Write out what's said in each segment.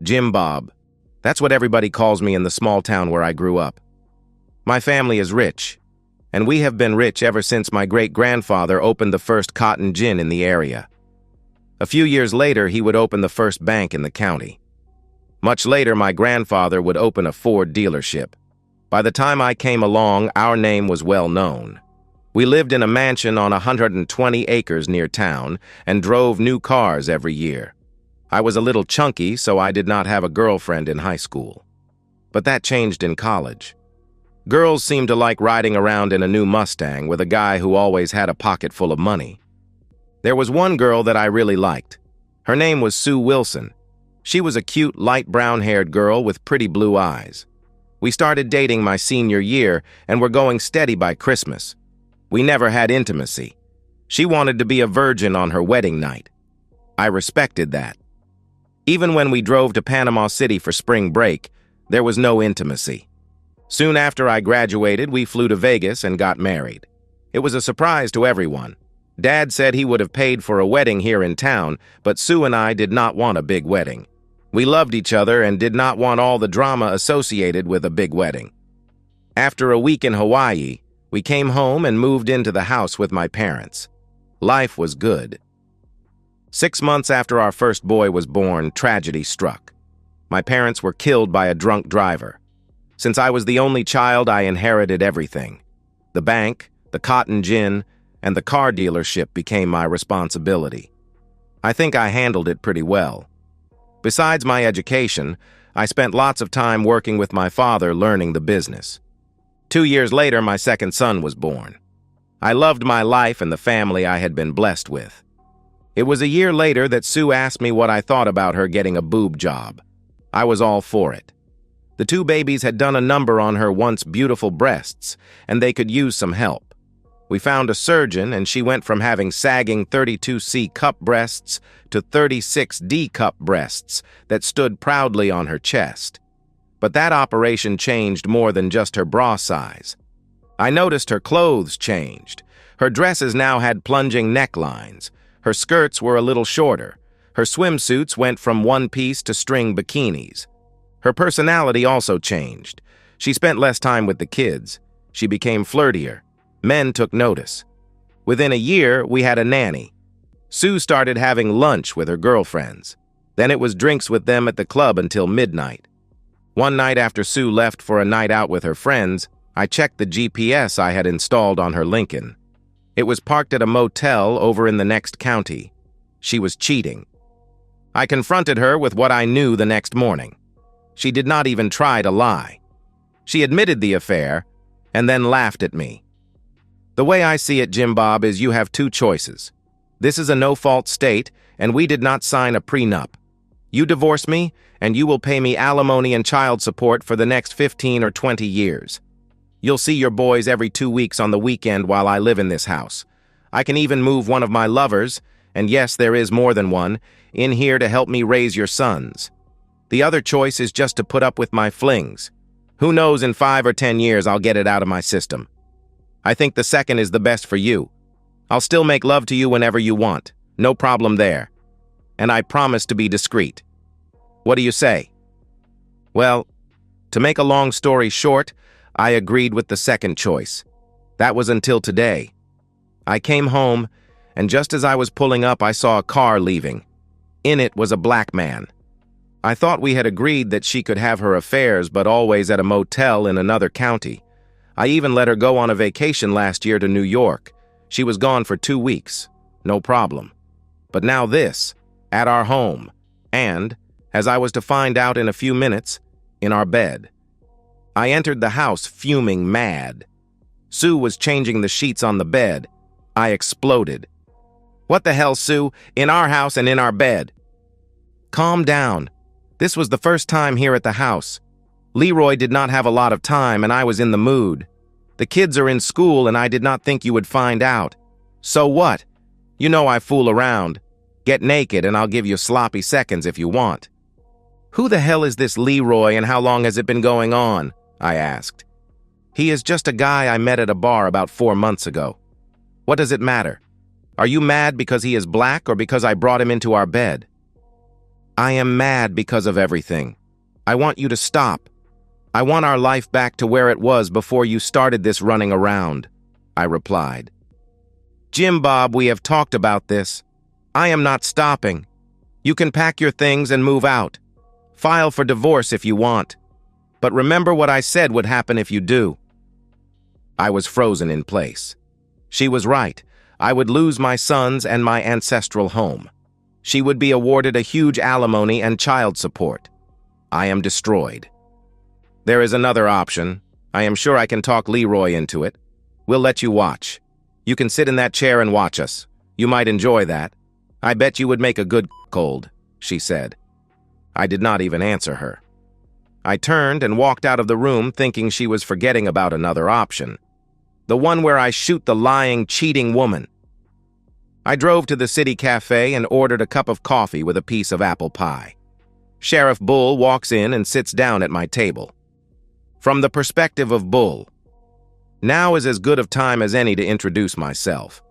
Jim Bob. That's what everybody calls me in the small town where I grew up. My family is rich, and we have been rich ever since my great-grandfather opened the first cotton gin in the area. A few years later, he would open the first bank in the county. Much later, my grandfather would open a Ford dealership. By the time I came along, our name was well known. We lived in a mansion on 120 acres near town and drove new cars every year. I was a little chunky, so I did not have a girlfriend in high school. But that changed in college. Girls seemed to like riding around in a new Mustang with a guy who always had a pocket full of money. There was one girl that I really liked. Her name was Sue Wilson. She was a cute, light brown-haired girl with pretty blue eyes. We started dating my senior year and were going steady by Christmas. We never had intimacy. She wanted to be a virgin on her wedding night. I respected that. Even when we drove to Panama City for spring break, there was no intimacy. Soon after I graduated, we flew to Vegas and got married. It was a surprise to everyone. Dad said he would have paid for a wedding here in town, but Sue and I did not want a big wedding. We loved each other and did not want all the drama associated with a big wedding. After a week in Hawaii, we came home and moved into the house with my parents. Life was good. 6 months after our first boy was born, tragedy struck. My parents were killed by a drunk driver. Since I was the only child, I inherited everything. The bank, the cotton gin, and the car dealership became my responsibility. I think I handled it pretty well. Besides my education, I spent lots of time working with my father learning the business. 2 years later, my second son was born. I loved my life and the family I had been blessed with. It was a year later that Sue asked me what I thought about her getting a boob job. I was all for it. The 2 babies had done a number on her once beautiful breasts, and they could use some help. We found a surgeon, and she went from having sagging 32C cup breasts to 36D cup breasts that stood proudly on her chest. But that operation changed more than just her bra size. I noticed her clothes changed. Her dresses now had plunging necklines. Her skirts were a little shorter. Her swimsuits went from one-piece to string bikinis. Her personality also changed. She spent less time with the kids. She became flirtier. Men took notice. Within a year, we had a nanny. Sue started having lunch with her girlfriends. Then it was drinks with them at the club until midnight. One night after Sue left for a night out with her friends, I checked the GPS I had installed on her Lincoln. It was parked at a motel over in the next county. She was cheating. I confronted her with what I knew the next morning. She did not even try to lie. She admitted the affair and then laughed at me. The way I see it, Jim Bob, is you have 2 choices. This is a no-fault state, and we did not sign a prenup. You divorce me, and you will pay me alimony and child support for the next 15 or 20 years. You'll see your boys every 2 weeks on the weekend while I live in this house. I can even move one of my lovers, and yes, there is more than one, in here to help me raise your sons. The other choice is just to put up with my flings. Who knows, in 5 or 10 years I'll get it out of my system. I think the second is the best for you. I'll still make love to you whenever you want. No problem there. And I promise to be discreet. What do you say? Well, to make a long story short, I agreed with the second choice. That was until today. I came home, and just as I was pulling up, I saw a car leaving. In it was a black man. I thought we had agreed that she could have her affairs, but always at a motel in another county. I even let her go on a vacation last year to New York. She was gone for 2 weeks. No problem. But now this, at our home, and, as I was to find out in a few minutes, in our bed. I entered the house fuming mad. Sue was changing the sheets on the bed. I exploded. What the hell, Sue? In our house and in our bed. Calm down. This was the first time here at the house. Leroy did not have a lot of time, and I was in the mood. The kids are in school, and I did not think you would find out. So what? You know I fool around. Get naked, and I'll give you sloppy seconds if you want. Who the hell is this Leroy, and how long has it been going on? I asked. He is just a guy I met at a bar about 4 months ago. What does it matter? Are you mad because he is black or because I brought him into our bed? I am mad because of everything. I want you to stop. I want our life back to where it was before you started this running around, I replied. Jim Bob, we have talked about this. I am not stopping. You can pack your things and move out. File for divorce if you want. But remember what I said would happen if you do. I was frozen in place. She was right. I would lose my sons and my ancestral home. She would be awarded a huge alimony and child support. I am destroyed. There is another option. I am sure I can talk Leroy into it. We'll let you watch. You can sit in that chair and watch us. You might enjoy that. I bet you would make a good cold, she said. I did not even answer her. I turned and walked out of the room thinking she was forgetting about another option. The one where I shoot the lying, cheating woman. I drove to the city cafe and ordered a cup of coffee with a piece of apple pie. Sheriff Bull walks in and sits down at my table. From the perspective of Bull, now is as good of time as any to introduce myself.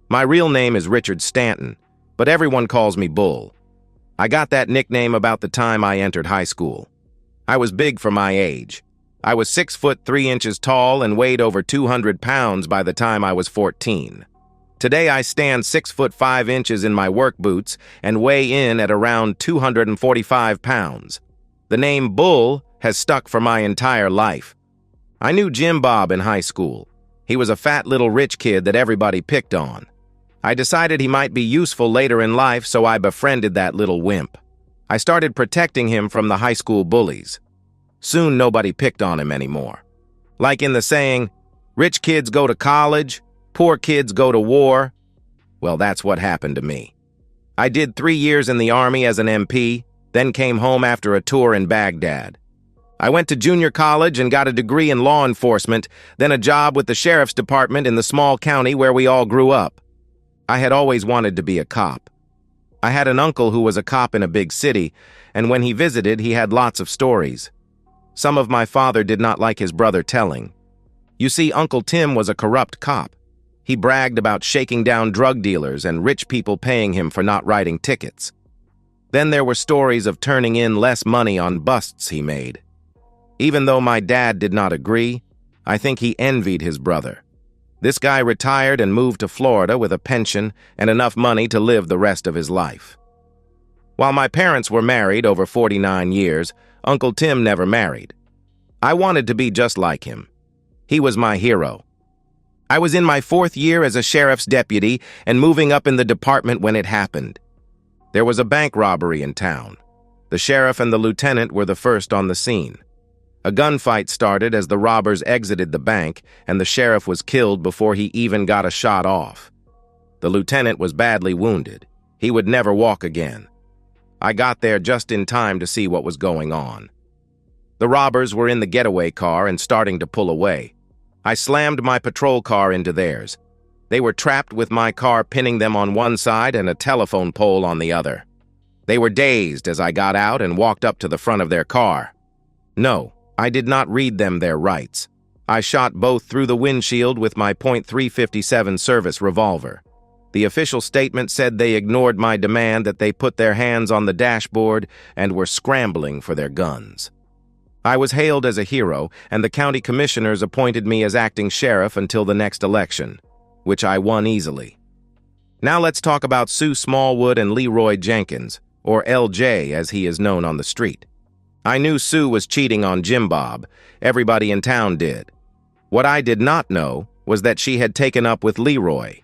My real name is Richard Stanton, but everyone calls me Bull. I got that nickname about the time I entered high school. I was big for my age. I was 6 foot 3 inches tall and weighed over 200 pounds by the time I was 14. Today I stand 6 foot 5 inches in my work boots and weigh in at around 245 pounds. The name Bull has stuck for my entire life. I knew Jim Bob in high school. He was a fat little rich kid that everybody picked on. I decided he might be useful later in life, so I befriended that little wimp. I started protecting him from the high school bullies. Soon nobody picked on him anymore. Like in the saying, rich kids go to college, poor kids go to war. Well, that's what happened to me. I did 3 years in the Army as an MP, then came home after a tour in Baghdad. I went to junior college and got a degree in law enforcement, then a job with the sheriff's department in the small county where we all grew up. I had always wanted to be a cop. I had an uncle who was a cop in a big city, and when he visited, he had lots of stories. Some of my father did not like his brother telling. You see, Uncle Tim was a corrupt cop. He bragged about shaking down drug dealers and rich people paying him for not writing tickets. Then there were stories of turning in less money on busts he made. Even though my dad did not agree, I think he envied his brother. This guy retired and moved to Florida with a pension and enough money to live the rest of his life. While my parents were married over 49 years, Uncle Tim never married. I wanted to be just like him. He was my hero. I was in my 4th year as a sheriff's deputy and moving up in the department when it happened. There was a bank robbery in town. The sheriff and the lieutenant were the first on the scene. A gunfight started as the robbers exited the bank, and the sheriff was killed before he even got a shot off. The lieutenant was badly wounded. He would never walk again. I got there just in time to see what was going on. The robbers were in the getaway car and starting to pull away. I slammed my patrol car into theirs. They were trapped with my car pinning them on one side and a telephone pole on the other. They were dazed as I got out and walked up to the front of their car. No, I did not read them their rights. I shot both through the windshield with my .357 service revolver. The official statement said they ignored my demand that they put their hands on the dashboard and were scrambling for their guns. I was hailed as a hero, and the county commissioners appointed me as acting sheriff until the next election, which I won easily. Now let's talk about Sue Smallwood and Leroy Jenkins, or LJ as he is known on the street. I knew Sue was cheating on Jim Bob. Everybody in town did. What I did not know was that she had taken up with Leroy.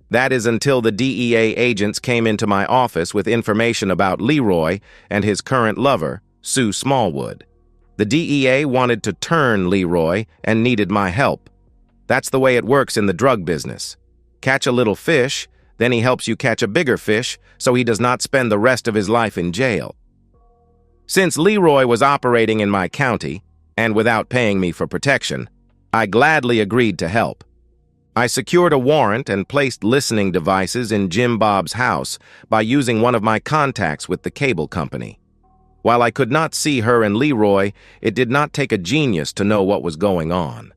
That is until the DEA agents came into my office with information about Leroy and his current lover, Sue Smallwood. The DEA wanted to turn Leroy and needed my help. That's the way it works in the drug business. Catch a little fish, then he helps you catch a bigger fish so he does not spend the rest of his life in jail. Since Leroy was operating in my county, and without paying me for protection, I gladly agreed to help. I secured a warrant and placed listening devices in Jim Bob's house by using one of my contacts with the cable company. While I could not see her and Leroy, it did not take a genius to know what was going on.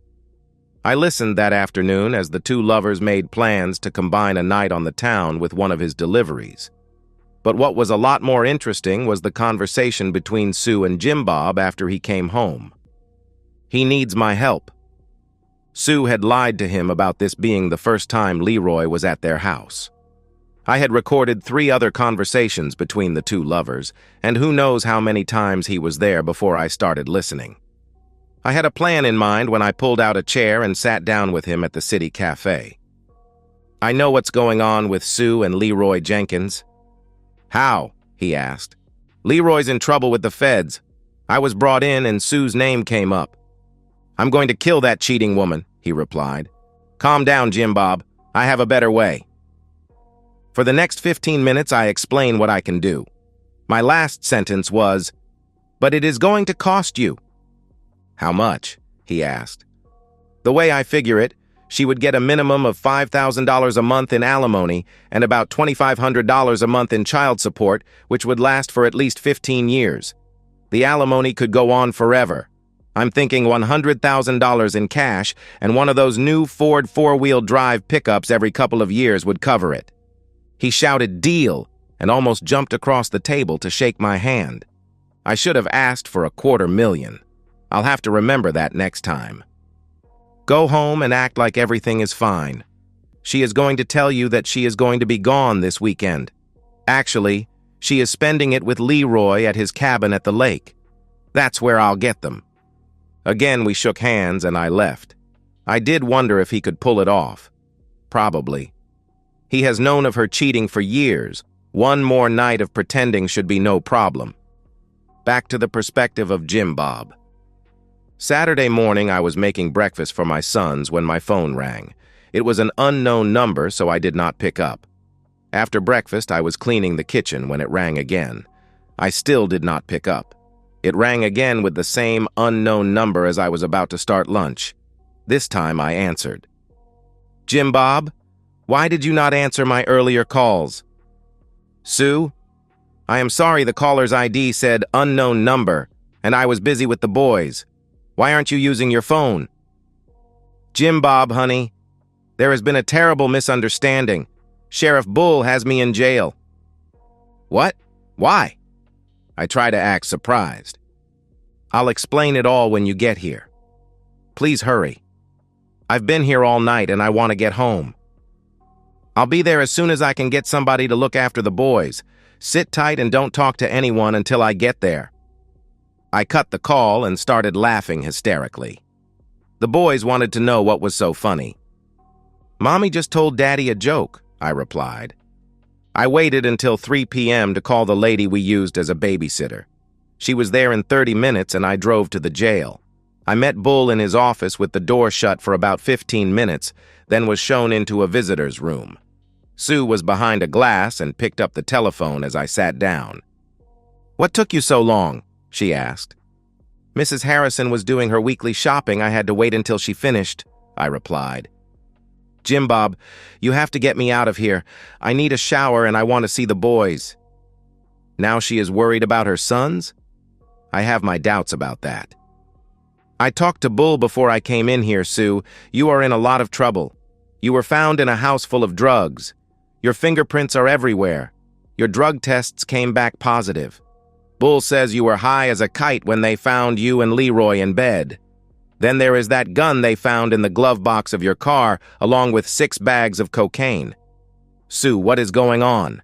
I listened that afternoon as the two lovers made plans to combine a night on the town with one of his deliveries. But what was a lot more interesting was the conversation between Sue and Jim Bob after he came home. He needs my help. Sue had lied to him about this being the first time Leroy was at their house. I had recorded 3 other conversations between the 2 lovers, and who knows how many times he was there before I started listening. I had a plan in mind when I pulled out a chair and sat down with him at the city cafe. "I know what's going on with Sue and Leroy Jenkins." "How?" he asked. "Leroy's in trouble with the feds. I was brought in and Sue's name came up." "I'm going to kill that cheating woman," he replied. "Calm down, Jim Bob. I have a better way." For the next 15 minutes, I explain what I can do. My last sentence was, "But it is going to cost you." "How much?" he asked. "The way I figure it, she would get a minimum of $5,000 a month in alimony and about $2,500 a month in child support, which would last for at least 15 years. The alimony could go on forever. I'm thinking $100,000 in cash, and one of those new Ford 4-wheel drive pickups every couple of years would cover it." He shouted "deal" and almost jumped across the table to shake my hand. I should have asked for $250,000. I'll have to remember that next time. "Go home and act like everything is fine. She is going to tell you that she is going to be gone this weekend. Actually, she is spending it with Leroy at his cabin at the lake. That's where I'll get them." Again, we shook hands and I left. I did wonder if he could pull it off. Probably. He has known of her cheating for years. One more night of pretending should be no problem. Back to the perspective of Jim Bob. Saturday morning, I was making breakfast for my sons when my phone rang. It was an unknown number, so I did not pick up. After breakfast, I was cleaning the kitchen when it rang again. I still did not pick up. It rang again with the same unknown number as I was about to start lunch. This time I answered. "Jim Bob, why did you not answer my earlier calls?" "Sue, I am sorry the caller's ID said unknown number, and I was busy with the boys. Why aren't you using your phone?" "Jim Bob, honey, there has been a terrible misunderstanding. Sheriff Bull has me in jail." "What? Why?" I try to act surprised. "I'll explain it all when you get here. Please hurry. I've been here all night and I want to get home. I'll be there as soon as I can get somebody to look after the boys. Sit tight and don't talk to anyone until I get there." I cut the call and started laughing hysterically. The boys wanted to know what was so funny. "Mommy just told Daddy a joke," I replied. I waited until 3 p.m. to call the lady we used as a babysitter. She was there in 30 minutes and I drove to the jail. I met Bull in his office with the door shut for about 15 minutes, then was shown into a visitor's room. Sue was behind a glass and picked up the telephone as I sat down. "What took you so long?" she asked. "Mrs. Harrison was doing her weekly shopping. I had to wait until she finished," I replied. "Jim Bob, you have to get me out of here. I need a shower and I want to see the boys." Now she is worried about her sons? I have my doubts about that. "I talked to Bull before I came in here, Sue. You are in a lot of trouble. You were found in a house full of drugs. Your fingerprints are everywhere. Your drug tests came back positive. Bull says you were high as a kite when they found you and Leroy in bed. Then there is that gun they found in the glove box of your car, along with 6 bags of cocaine. Sue, what is going on?"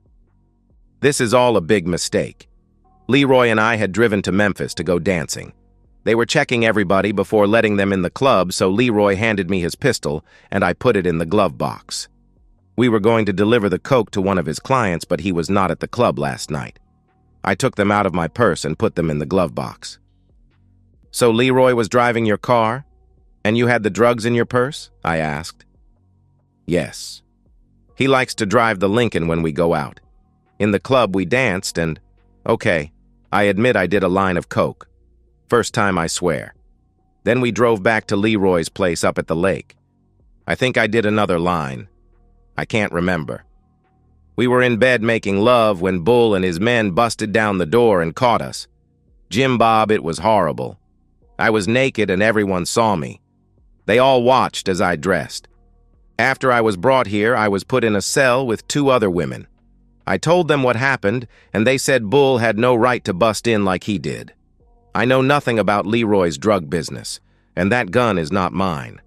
This is all a big mistake. Leroy and I had driven to Memphis to go dancing. They were checking everybody before letting them in the club, so Leroy handed me his pistol, and I put it in the glove box. We were going to deliver the coke to one of his clients, but he was not at the club last night. I took them out of my purse and put them in the glove box. "So Leroy was driving your car, and you had the drugs in your purse?" I asked. "Yes. He likes to drive the Lincoln when we go out. In the club we danced and, okay, I admit I did a line of coke. First time, I swear. Then we drove back to Leroy's place up at the lake. I think I did another line. I can't remember. We were in bed making love when Bull and his men busted down the door and caught us. Jim Bob, it was horrible. I was naked and everyone saw me. They all watched as I dressed. After I was brought here, I was put in a cell with 2 other women. I told them what happened, and they said Bull had no right to bust in like he did. I know nothing about Leroy's drug business, and that gun is not mine.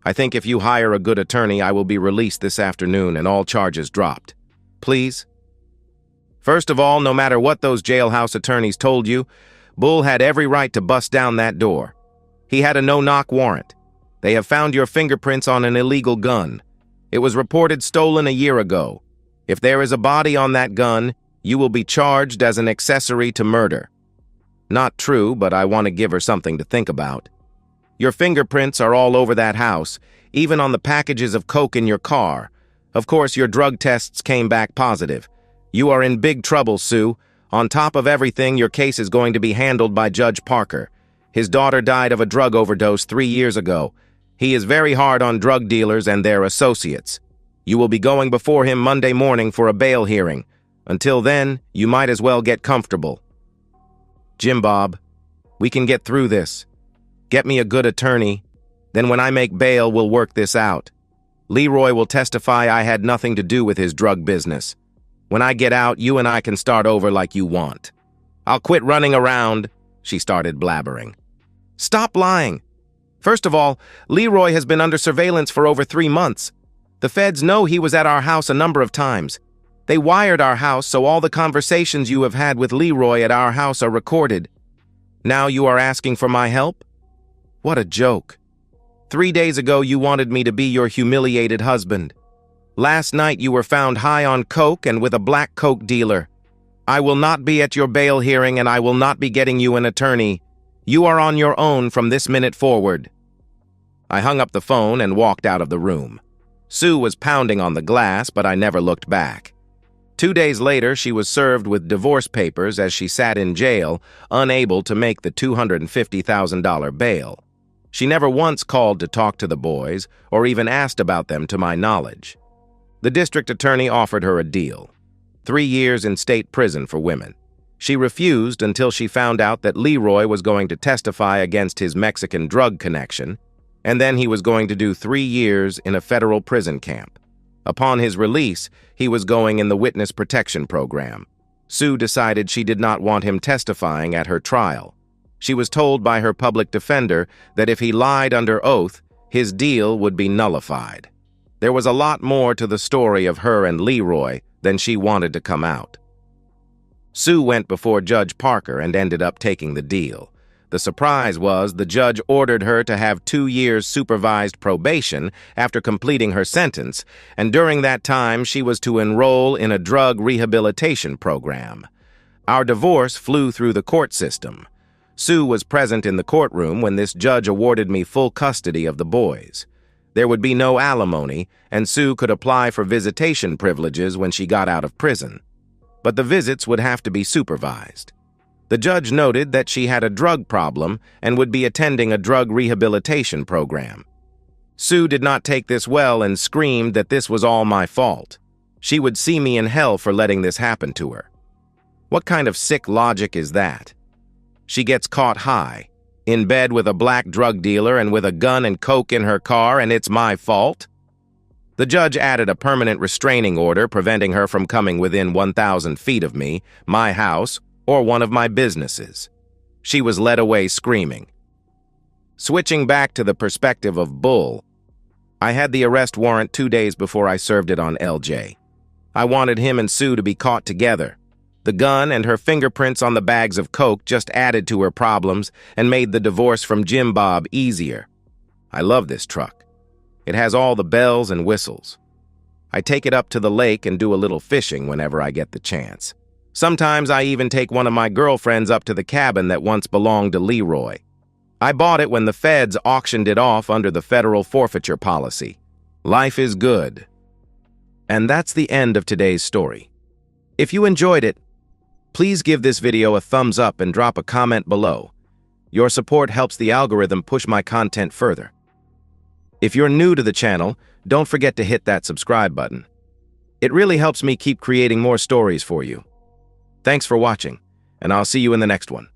I think if you hire a good attorney, I will be released this afternoon and all charges dropped. Please? First of all, no matter what those jailhouse attorneys told you, Bull had every right to bust down that door. He had a no-knock warrant. They have found your fingerprints on an illegal gun. It was reported stolen a year ago. If there is a body on that gun, you will be charged as an accessory to murder. Not true, but I want to give her something to think about. Your fingerprints are all over that house, even on the packages of coke in your car. Of course, your drug tests came back positive. You are in big trouble, Sue. On top of everything, your case is going to be handled by Judge Parker. His daughter died of a drug overdose 3 years ago. He is very hard on drug dealers and their associates. You will be going before him Monday morning for a bail hearing. Until then, you might as well get comfortable. Jim Bob, we can get through this. Get me a good attorney. Then when I make bail, we'll work this out. Leroy will testify I had nothing to do with his drug business. When I get out, you and I can start over like you want. I'll quit running around, she started blabbering. Stop lying. First of all, Leroy has been under surveillance for over 3 months. The feds know he was at our house a number of times. They wired our house, so all the conversations you have had with Leroy at our house are recorded. Now you are asking for my help? What a joke. 3 days ago, you wanted me to be your humiliated husband. Last night, you were found high on coke and with a black coke dealer. I will not be at your bail hearing, and I will not be getting you an attorney. You are on your own from this minute forward. I hung up the phone and walked out of the room. Sue was pounding on the glass, but I never looked back. 2 days later, she was served with divorce papers as she sat in jail, unable to make the $250,000 bail. She never once called to talk to the boys or even asked about them to my knowledge. The district attorney offered her a deal: 3 years in state prison for women. She refused until she found out that Leroy was going to testify against his Mexican drug connection, and then he was going to do 3 years in a federal prison camp. Upon his release, he was going in the witness protection program. Sue decided she did not want him testifying at her trial. She was told by her public defender that if he lied under oath, his deal would be nullified. There was a lot more to the story of her and Leroy than she wanted to come out. Sue went before Judge Parker and ended up taking the deal. The surprise was the judge ordered her to have 2 years supervised probation after completing her sentence, and during that time she was to enroll in a drug rehabilitation program. Our divorce flew through the court system. Sue was present in the courtroom when this judge awarded me full custody of the boys. There would be no alimony, and Sue could apply for visitation privileges when she got out of prison. But the visits would have to be supervised. The judge noted that she had a drug problem and would be attending a drug rehabilitation program. Sue did not take this well and screamed that this was all my fault. She would see me in hell for letting this happen to her. What kind of sick logic is that? She gets caught high, in bed with a black drug dealer and with a gun and coke in her car, and it's my fault? The judge added a permanent restraining order preventing her from coming within 1,000 feet of me, my house, or one of my businesses. She was led away screaming. Switching back to the perspective of Bull, I had the arrest warrant 2 days before I served it on LJ. I wanted him and Sue to be caught together. The gun and her fingerprints on the bags of coke just added to her problems and made the divorce from Jim Bob easier. I love this truck. It has all the bells and whistles. I take it up to the lake and do a little fishing whenever I get the chance. Sometimes I even take one of my girlfriends up to the cabin that once belonged to Leroy. I bought it when the feds auctioned it off under the federal forfeiture policy. Life is good. And that's the end of today's story. If you enjoyed it, please give this video a thumbs up and drop a comment below. Your support helps the algorithm push my content further. If you're new to the channel, don't forget to hit that subscribe button. It really helps me keep creating more stories for you. Thanks for watching, and I'll see you in the next one.